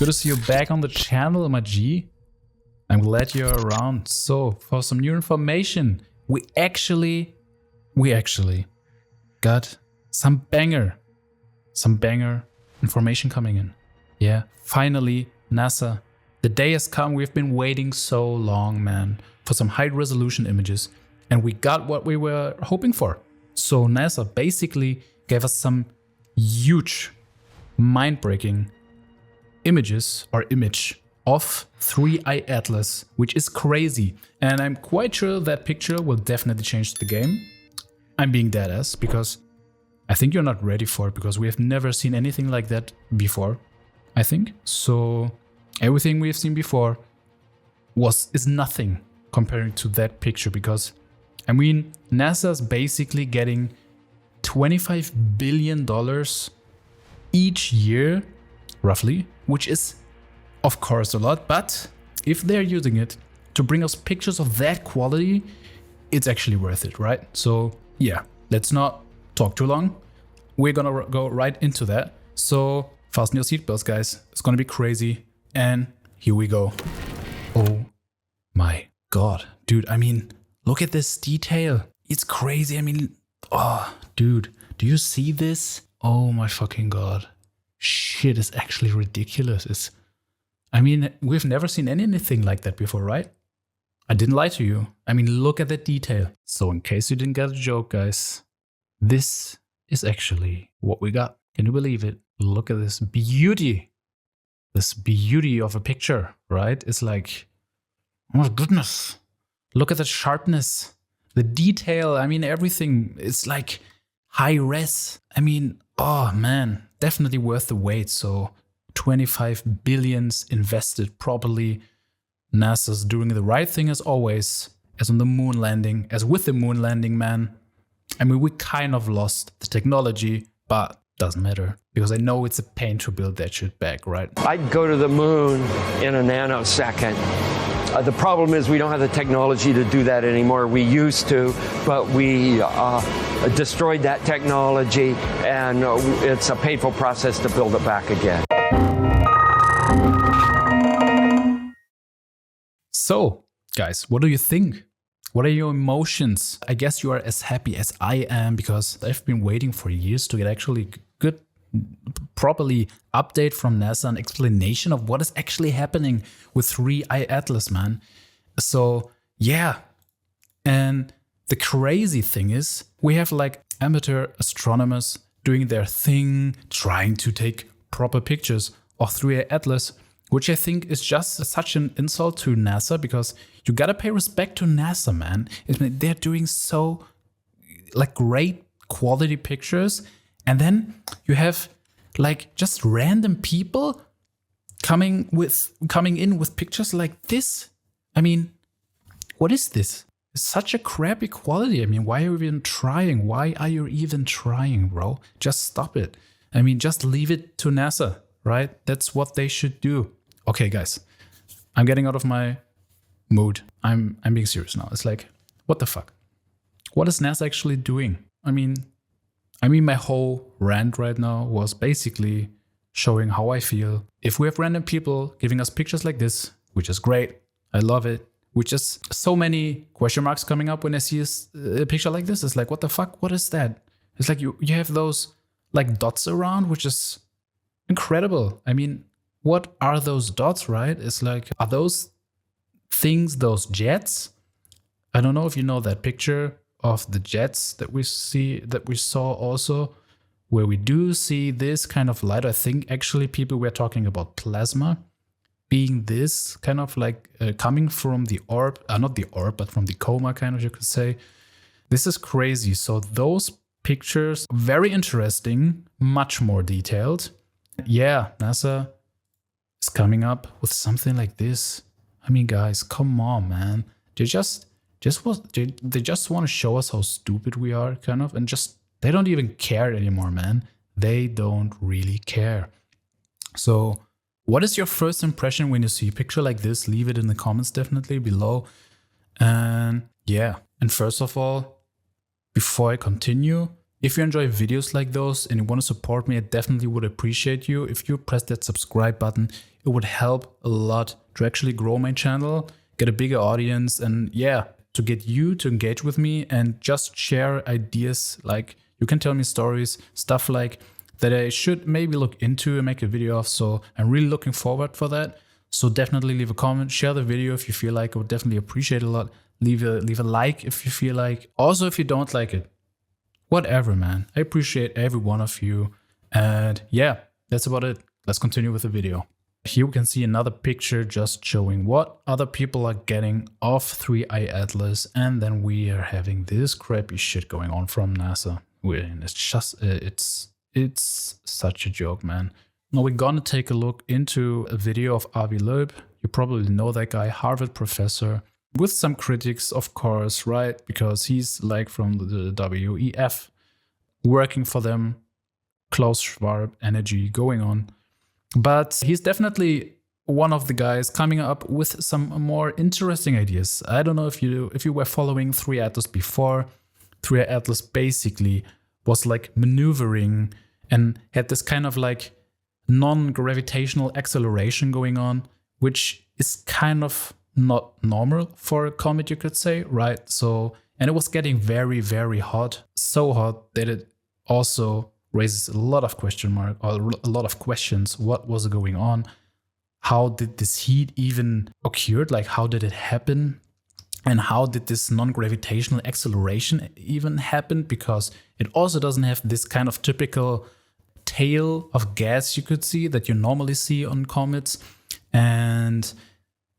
Good to see you back on the channel, my G. I'm glad you're around. So, for some new information, we actually got some banger information coming in. Yeah, finally, NASA. The day has come. We've been waiting so long, man, for some high-resolution images, and we got what we were hoping for. So NASA basically gave us some huge, mind-breaking images or image of 3i Atlas, which is crazy. And I'm quite sure that picture will definitely change the game. I'm being dead ass because I think you're not ready for it, because we have never seen anything like that before, I think. So everything we have seen before is nothing comparing to that picture, because I mean, NASA's basically getting $25 billion each year, roughly, which is of course a lot, but if they're using it to bring us pictures of that quality, it's actually worth it, right? So yeah, let's not talk too long. We're gonna go right into that. So fasten your seatbelts, guys. It's gonna be crazy. And here we go. Oh my God, dude. I mean, look at this detail. It's crazy. I mean, oh, dude, do you see this? Oh my fucking God. Shit is actually ridiculous. I mean, we've never seen anything like that before, right? I didn't lie to you. I mean, look at that detail. So in case you didn't get a joke, guys, this is actually what we got. Can you believe it? Look at this beauty. This beauty of a picture, right? It's like, oh my goodness. Look at the sharpness, the detail. I mean, everything. It's like high res. I mean, oh man, definitely worth the wait. So 25 billions invested properly. NASA's doing the right thing as always, as on the moon landing, as with the moon landing, man. I mean, we kind of lost the technology, but doesn't matter, because I know it's a pain to build that shit back, right? I'd go to the moon in a nanosecond. The problem is we don't have the technology to do that anymore. We used to, but we destroyed that technology, and it's a painful process to build it back again. So, guys, what do you think? What are your emotions? I guess you are as happy as I am, because I've been waiting for years to get actually good, properly update from NASA, an explanation of what is actually happening with 3i Atlas, man. So yeah, and the crazy thing is we have like amateur astronomers doing their thing, trying to take proper pictures of 3i Atlas, which I think is just such an insult to NASA, because you gotta pay respect to NASA, man. They're doing so like great quality pictures, and then you have like just random people coming in with pictures like this. I mean, what is this? It's such a crappy quality. I mean, why are you even trying? Why are you even trying, bro? Just stop it. I mean, just leave it to NASA, right? That's what they should do. Okay, guys, I'm getting out of my mood. I'm being serious now. It's like, what the fuck? What is NASA actually doing? I mean, my whole rant right now was basically showing how I feel. If we have random people giving us pictures like this, which is great, I love it, which is so many question marks coming up when I see a picture like this. It's like, what the fuck? What is that? It's like you have those like dots around, which is incredible. I mean, what are those dots, right? It's like, are those things, those jets? I don't know if you know that picture of the jets that we saw also, where we do see this kind of light. I think actually people were talking about plasma being this kind of like coming from the orb, not the orb, but from the coma, kind of, you could say. This is crazy. So those pictures, very interesting, much more detailed. Yeah, NASA is coming up with something like this. I mean, guys, come on, man. They just want to show us how stupid we are, kind of, and just they don't even care anymore, man. They don't really care. So what is your first impression when you see a picture like this? Leave it in the comments definitely below. And yeah, and first of all, before I continue, If you enjoy videos like those and you want to support me, I definitely would appreciate you if you press that subscribe button. It would help a lot to actually grow my channel, get a bigger audience, and yeah, to get you to engage with me and just share ideas. Like, you can tell me stories, stuff like that I should maybe look into and make a video of. So I'm really looking forward for that. So definitely leave a comment, share the video if you feel like. I would definitely appreciate it a lot. Leave a like if you feel like. Also, if you don't like it, whatever, man. I appreciate every one of you. And yeah, that's about it. Let's continue with the video. Here we can see another picture just showing what other people are getting off 3i Atlas. And then we are having this crappy shit going on from NASA. It's just, it's such a joke, man. Now we're gonna take a look into a video of Avi Loeb. You probably know that guy, Harvard professor, with some critics, of course, right? Because he's like from the WEF, working for them, Klaus Schwab energy going on. But he's definitely one of the guys coming up with some more interesting ideas. I don't know if you were following 3i Atlas before. 3i Atlas basically was like maneuvering and had this kind of like non-gravitational acceleration going on, which is kind of not normal for a comet, you could say, right? So, and it was getting very, very hot, so hot that it also raises a lot of question mark or a lot of questions. What was going on? How did this heat even occur? Like, how did it happen? And how did this non-gravitational acceleration even happen? Because it also doesn't have this kind of typical tail of gas you could see that you normally see on comets. And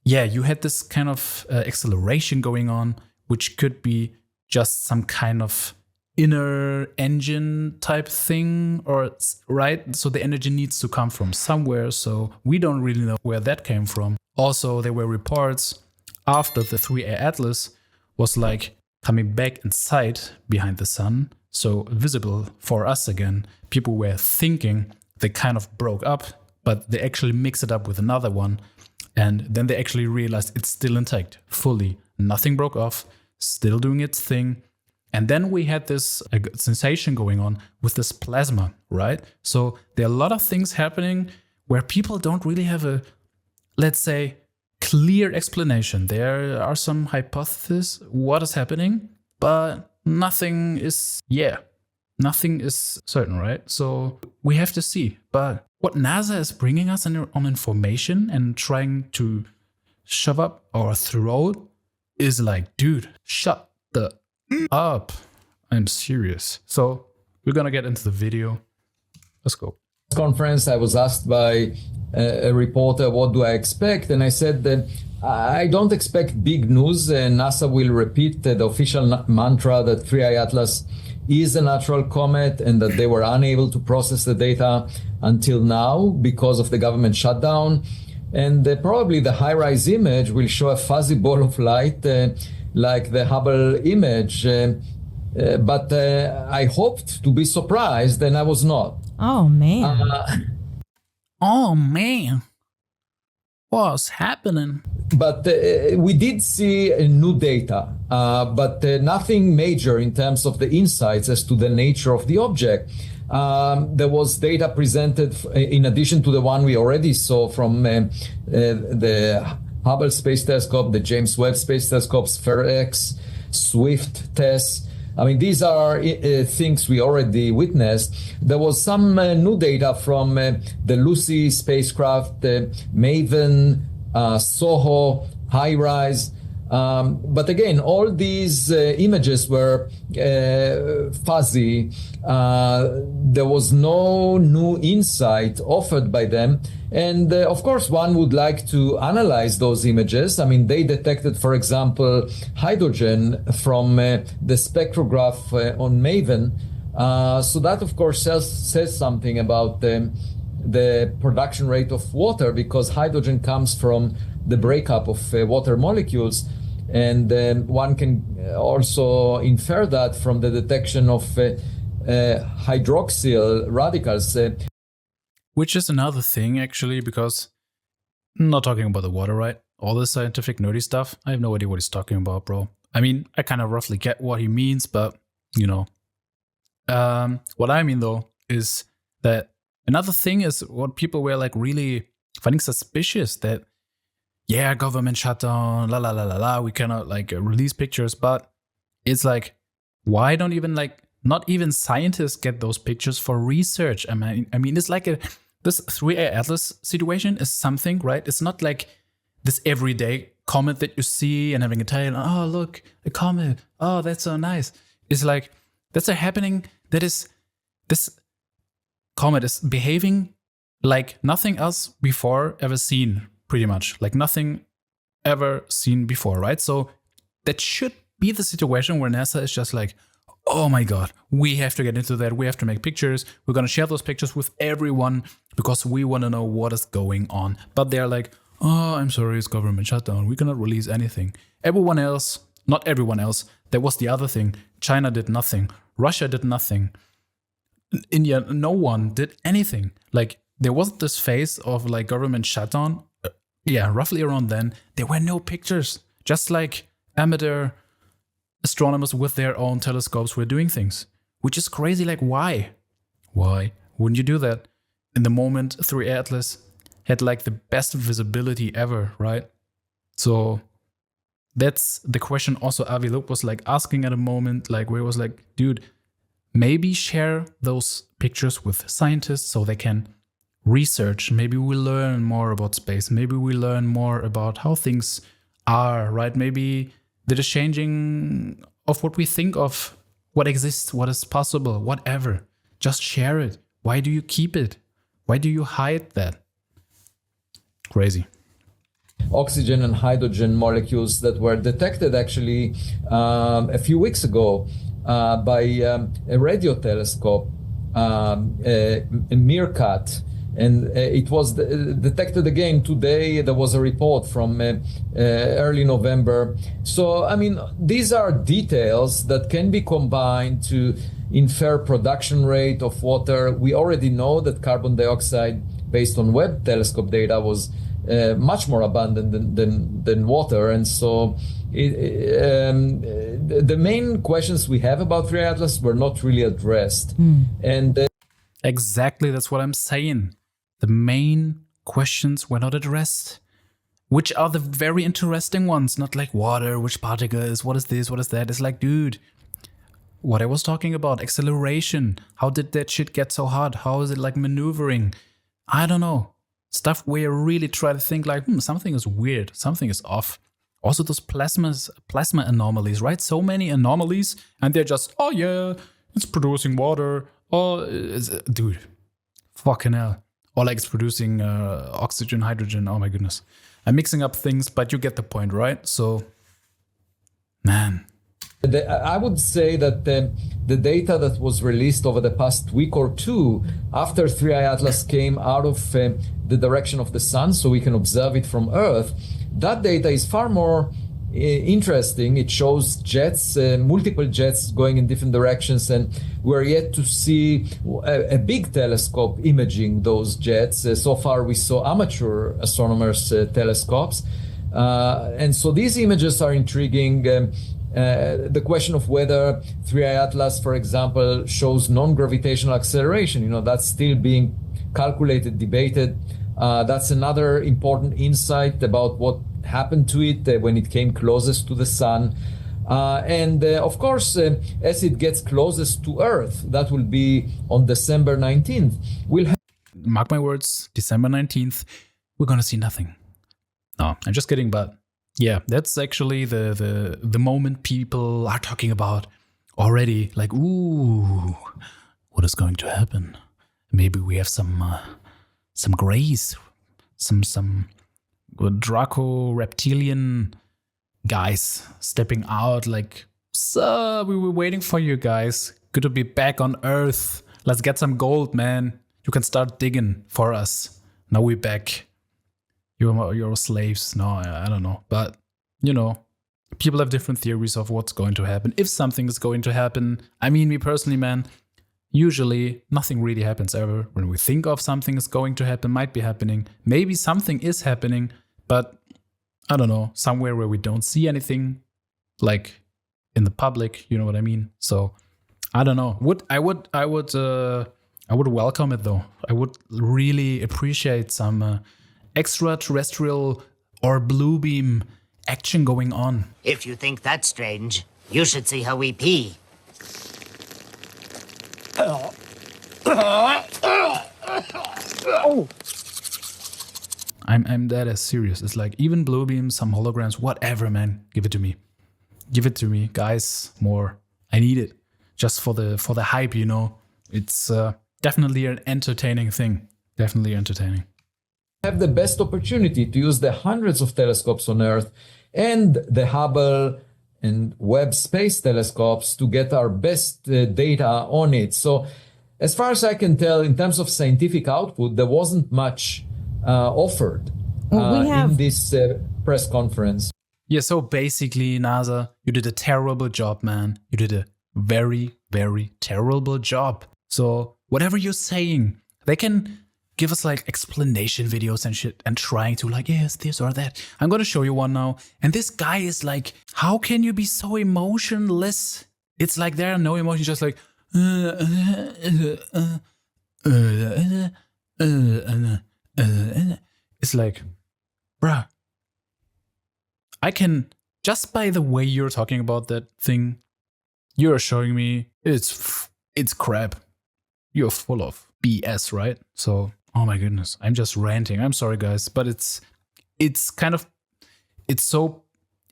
yeah, you had this kind of acceleration going on, which could be just some kind of inner engine type thing, or right? So the energy needs to come from somewhere. So we don't really know where that came from. Also, there were reports after the 3i Atlas was like coming back inside behind the sun, so visible for us again. People were thinking they kind of broke up, but they actually mixed it up with another one. And then they actually realized it's still intact, fully. Nothing broke off, still doing its thing. And then we had this sensation going on with this plasma, right? So there are a lot of things happening where people don't really have a, let's say, clear explanation. There are some hypotheses what is happening, but nothing is certain, right? So we have to see. But what NASA is bringing us on information and trying to shove up our throat is like, dude, shut the up. I'm serious. So we're gonna get into the video. Let's go. Conference, I was asked by a reporter, what do I expect? And I said that I don't expect big news. NASA will repeat the official mantra that 3i Atlas is a natural comet and that they were unable to process the data until now because of the government shutdown. And probably the high-rise image will show a fuzzy ball of light like the Hubble image. But I hoped to be surprised, and I was not. Oh, man. Oh, man. What's happening? But we did see new data, but nothing major in terms of the insights as to the nature of the object. There was data presented in addition to the one we already saw from the Hubble Space Telescope, the James Webb Space Telescope, SPHEREX, SWIFT tests. I mean, these are things we already witnessed. There was some new data from the Lucy spacecraft, MAVEN, SOHO, HiResolution. But again, all these images were fuzzy. There was no new insight offered by them. And of course, one would like to analyze those images. I mean, they detected, for example, hydrogen from the spectrograph on MAVEN. So that, of course, says something about the production rate of water, because hydrogen comes from the breakup of water molecules. And one can also infer that from the detection of hydroxyl radicals. Which is another thing, actually, because I'm not talking about the water, right? All this scientific nerdy stuff, I have no idea what he's talking about, bro. I mean, I kind of roughly get what he means, but, you know, What I mean though is that another thing is what people were like really finding suspicious, that yeah, government shutdown, la la la la la, we cannot like release pictures. But it's like, why don't even like not even scientists get those pictures for research? I mean, it's like this 3A Atlas situation is something, right? It's not like this everyday comet that you see and having a tail. Oh, look, a comet. Oh, that's so nice. It's like that's a happening that is this comet is behaving like nothing else before ever seen, pretty much like nothing ever seen before, right? So that should be the situation where NASA is just like, oh my God, we have to get into that. We have to make pictures. We're going to share those pictures with everyone because we want to know what is going on. But they're like, oh, I'm sorry, it's government shutdown. We cannot release anything. Everyone else, not everyone else. That was the other thing. China did nothing. Russia did nothing. India, no one did anything. Like there was this phase of like government shutdown. Yeah, roughly around then, there were no pictures. Just like amateur astronomers with their own telescopes were doing things, which is crazy. Like, why? Why wouldn't you do that? In the moment, 3 Atlas had like the best visibility ever, right? So that's the question also Avi Loeb was like asking at a moment, like where it was like, dude, maybe share those pictures with scientists so they can research. Maybe we learn more about space. Maybe we learn more about how things are, right? Maybe that is changing of what we think of what exists, what is possible, whatever. Just share it. Why do you keep it? Why do you hide that? Crazy. Oxygen and hydrogen molecules that were detected actually a few weeks ago by a radio telescope, a Meerkat. And it was detected again today. There was a report from early November. So, I mean, these are details that can be combined to infer production rate of water. We already know that carbon dioxide, based on Webb telescope data, was much more abundant than water. And so the main questions we have about 3 Atlas were not really addressed. And exactly, that's what I'm saying. The main questions were not addressed, which are the very interesting ones, not like water, which particles, what is this, what is that. It's like, dude, what I was talking about, acceleration. How did that shit get so hot? How is it like maneuvering? I don't know. Stuff where you really try to think like, something is weird, something is off. Also those plasma anomalies, right? So many anomalies, and they're just, oh yeah, it's producing water. Oh, dude, fucking hell. Or like it's producing oxygen, hydrogen. Oh my goodness. I'm mixing up things, but you get the point, right? So, man. I would say that the data that was released over the past week or two after 3I Atlas came out of the direction of the sun, so we can observe it from Earth, that data is far more interesting. It shows jets, multiple jets going in different directions, and we're yet to see a big telescope imaging those jets. So far, we saw amateur astronomers' telescopes. And so these images are intriguing. The question of whether 3I Atlas, for example, shows non-gravitational acceleration, that's still being calculated, debated. That's another important insight about what happened to it when it came closest to the sun. And of course, as it gets closest to Earth, that will be on December 19th, we'll have... Mark my words, December 19th, we're going to see nothing. No, I'm just kidding, but yeah, that's actually the moment people are talking about already. Like, ooh, what is going to happen? Maybe we have some grays, some Draco reptilian guys stepping out like, so we were waiting for you guys. Good to be back on Earth. Let's get some gold, man. You can start digging for us. Now we're back. You're slaves. No, I don't know. But, people have different theories of what's going to happen. If something is going to happen. I mean, me personally, man, usually nothing really happens ever. When we think of something is going to happen, might be happening. Maybe something is happening, but I don't know, somewhere where we don't see anything, like in the public, you know what I mean? So I don't know. I would welcome it though. I would really appreciate some extraterrestrial or blue beam action going on. If you think that's strange, you should see how we pee. I'm that as serious. It's like even blue beams, some holograms, whatever, man. Give it to me. Give it to me, guys. More. I need it. Just for the hype, you know. It's definitely an entertaining thing. Definitely entertaining. Have the best opportunity to use the hundreds of telescopes on Earth and the Hubble and Webb space telescopes to get our best data on it. So as far as I can tell, in terms of scientific output, there wasn't much offered in this press conference. Yeah, so basically, NASA, you did a terrible job, man. You did a very, very terrible job. So whatever you're saying, they can give us like explanation videos and shit and trying to like, yes, this or that. I'm going to show you one now. And this guy is like, how can you be so emotionless? It's like there are no emotions, just like, it's like, bruh, I can, just by the way you're talking about that thing, you're showing me it's crap. You're full of BS, right? So, oh my goodness, I'm just ranting. I'm sorry, guys, but it's so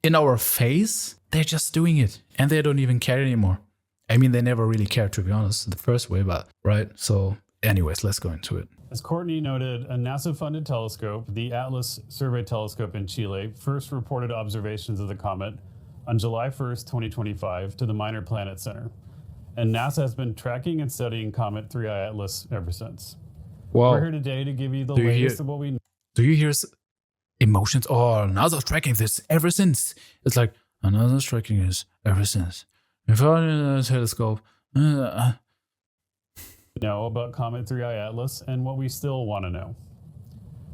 in our face. They're just doing it, and they don't even care anymore. I mean, they never really cared, to be honest, the first way, but right? So, anyways, let's go into it. As Courtney noted, a NASA-funded telescope, the Atlas Survey Telescope in Chile, first reported observations of the comet on July 1st, 2025 to the Minor Planet Center. And NASA has been tracking and studying Comet 3I Atlas ever since. Wow. We're here today to give you the latest of what we know. Do you hear emotions? Oh, NASA's tracking this ever since. It's like, NASA's tracking this ever since. If I had a telescope, know about Comet 3I Atlas and what we still want to know.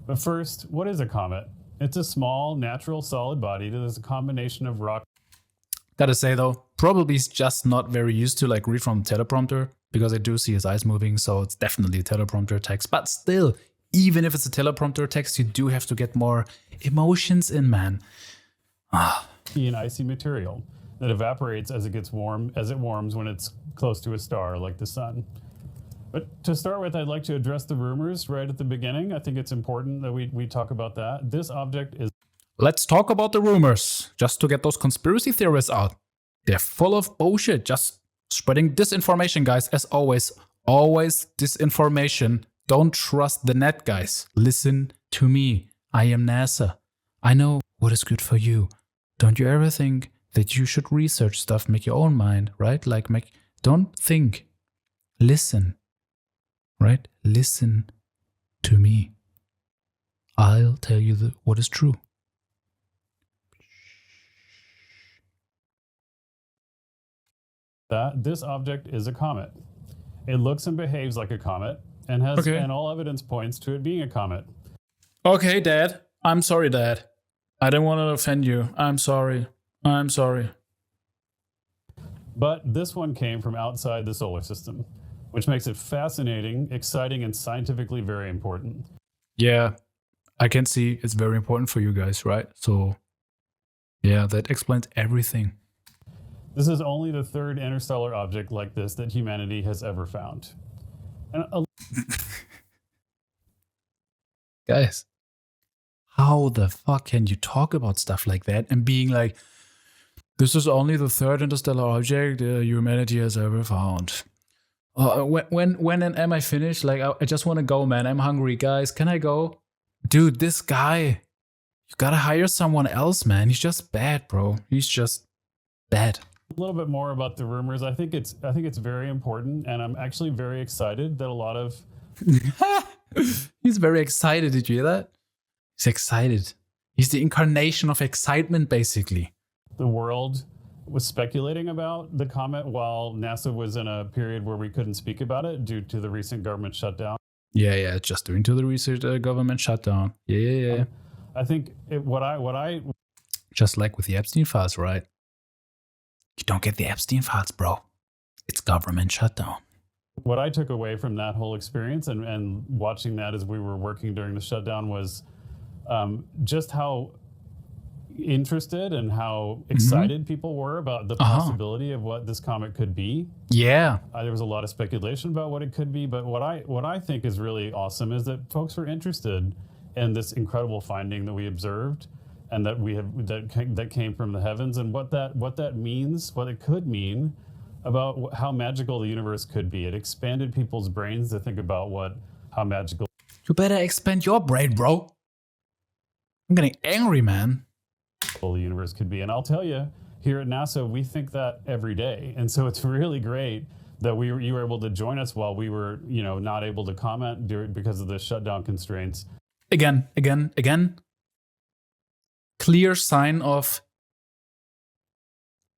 But first, what is a comet? It's a small, natural, solid body that is a combination of rock. Gotta say though, probably is just not very used to like read from the teleprompter, because I do see his eyes moving, so it's definitely a teleprompter text. But still, even if it's a teleprompter text, you do have to get more emotions in, man. An icy material that evaporates as it warms when it's close to a star like the sun. But to start with, I'd like to address the rumors right at the beginning. I think it's important that we talk about that. This object is... Let's talk about the rumors, just to get those conspiracy theorists out. They're full of bullshit, just spreading disinformation, guys, as always. Always disinformation. Don't trust the net, guys. Listen to me. I am NASA. I know what is good for you. Don't you ever think that you should research stuff, make your own mind, right? Like, don't think. Listen. Right? Listen to me. I'll tell you what is true. That this object is a comet. It looks and behaves like a comet and has and all evidence points to it being a comet. Okay, Dad. I'm sorry, Dad. I didn't want to offend you. I'm sorry. I'm sorry. But this one came from outside the solar system, which makes it fascinating, exciting, and scientifically very important. Yeah, I can see it's very important for you guys, right? So, yeah, that explains everything. This is only the third interstellar object like this that humanity has ever found. And guys, how the fuck can you talk about stuff like that and being like, this is only the third interstellar object humanity has ever found? When am I finished? Like, I just want to go, man. I'm hungry, guys. Can I go? Dude, this guy, you gotta hire someone else, man. He's just bad, bro. He's just bad. A little bit more about the rumors. I think it's very important, and I'm actually very excited that a lot of... He's very excited. Did you hear that? He's excited. He's the incarnation of excitement, basically. The world was speculating about the comet while NASA was in a period where we couldn't speak about it due to the recent government shutdown. Yeah, just due to the recent government shutdown. Yeah. I think what I just like with the Epstein files, right? You don't get the Epstein files, bro. It's government shutdown. What I took away from that whole experience and watching that as we were working during the shutdown was just how interested and how excited people were about the possibility of what this comet could be. Yeah. There was a lot of speculation about what it could be, but what I think is really awesome is that folks were interested in this incredible finding that we observed and that that came from the heavens, and what that means, what it could mean about how magical the universe could be. It expanded people's brains to think about how magical. You better expand your brain, bro. I'm getting angry, man. The universe could be. And I'll tell you, here at NASA, we think that every day. And so it's really great that you were able to join us while we were, not able to comment because of the shutdown constraints. Again. Clear sign of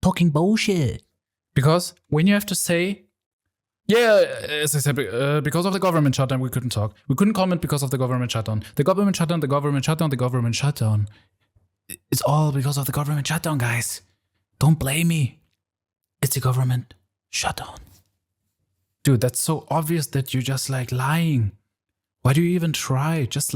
talking bullshit. Because when you have to say, yeah, as I said, because of the government shutdown, we couldn't talk. We couldn't comment because of the government shutdown. The government shutdown, the government shutdown, the government shutdown. It's all because of the government shutdown, guys. Don't blame me. It's the government shutdown. Dude, that's so obvious that you're just like lying. Why do you even try? Just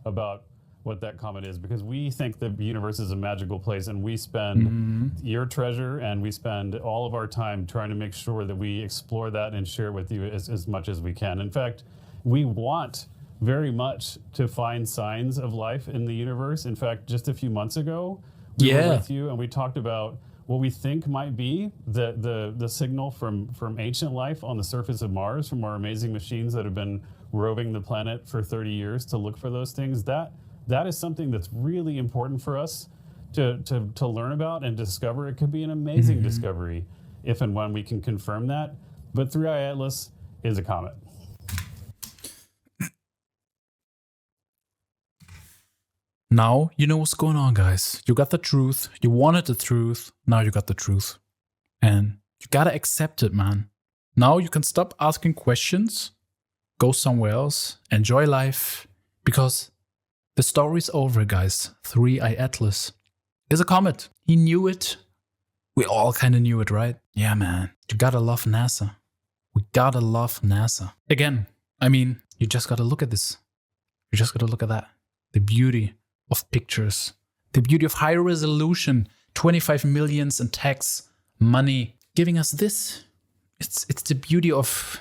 about what that comet is, because we think the universe is a magical place, and we spend your treasure and we spend all of our time trying to make sure that we explore that and share it with you as much as we can. In fact, we want very much to find signs of life in the universe. In fact, just a few months ago, we were with you and we talked about what we think might be the signal from ancient life on the surface of Mars, from our amazing machines that have been roving the planet for 30 years to look for those things. That is something that's really important for us to learn about and discover. It could be an amazing discovery if and when we can confirm that. But 3i Atlas is a comet. Now you know what's going on, guys. You got the truth. You wanted the truth. Now you got the truth. And you gotta accept it, man. Now you can stop asking questions, go somewhere else, enjoy life, because the story's over, guys. 3i Atlas is a comet. He knew it. We all kind of knew it, right? Yeah, man. You gotta love NASA. We gotta love NASA. Again, I mean, you just gotta look at this. You just gotta look at that. The beauty of pictures. The beauty of high resolution. 25 millions in tax money giving us this. It's the beauty of,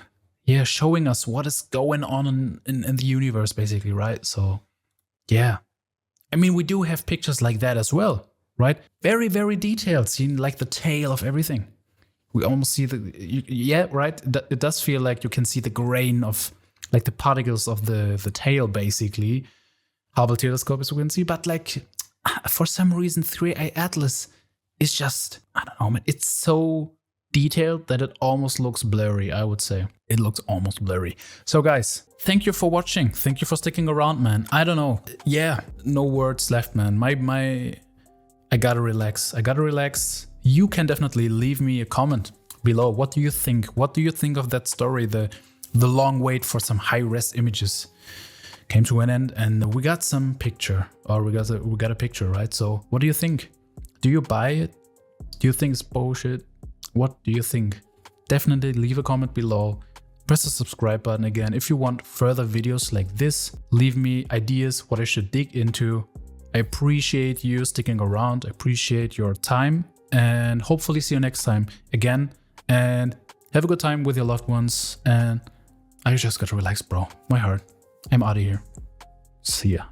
showing us what is going on in the universe, basically, right? So, yeah. I mean, we do have pictures like that as well, right? Very, very detailed, seeing like the tail of everything. We almost see right? It does feel like you can see the grain of like the particles of the tail, basically. Hubble telescope, as we can see, but like for some reason 3i Atlas is just, I don't know, man, it's so detailed that it almost looks blurry, I would say. It looks almost blurry. So guys, thank you for watching. Thank you for sticking around, man. I don't know. Yeah, no words left, man. I gotta relax. You can definitely leave me a comment below. What do you think? What do you think of that story? The long wait for some high-res images came to an end, and we got some picture, or we got a picture, right? So what do you think? Do you buy it? Do you think it's bullshit? What do you think? Definitely leave a comment below. Press the subscribe button again. If you want further videos like this, leave me ideas what I should dig into. I appreciate you sticking around. I appreciate your time, and hopefully see you next time again. And have a good time with your loved ones. And I just gotta relax, bro. My heart. I'm out of here. See ya.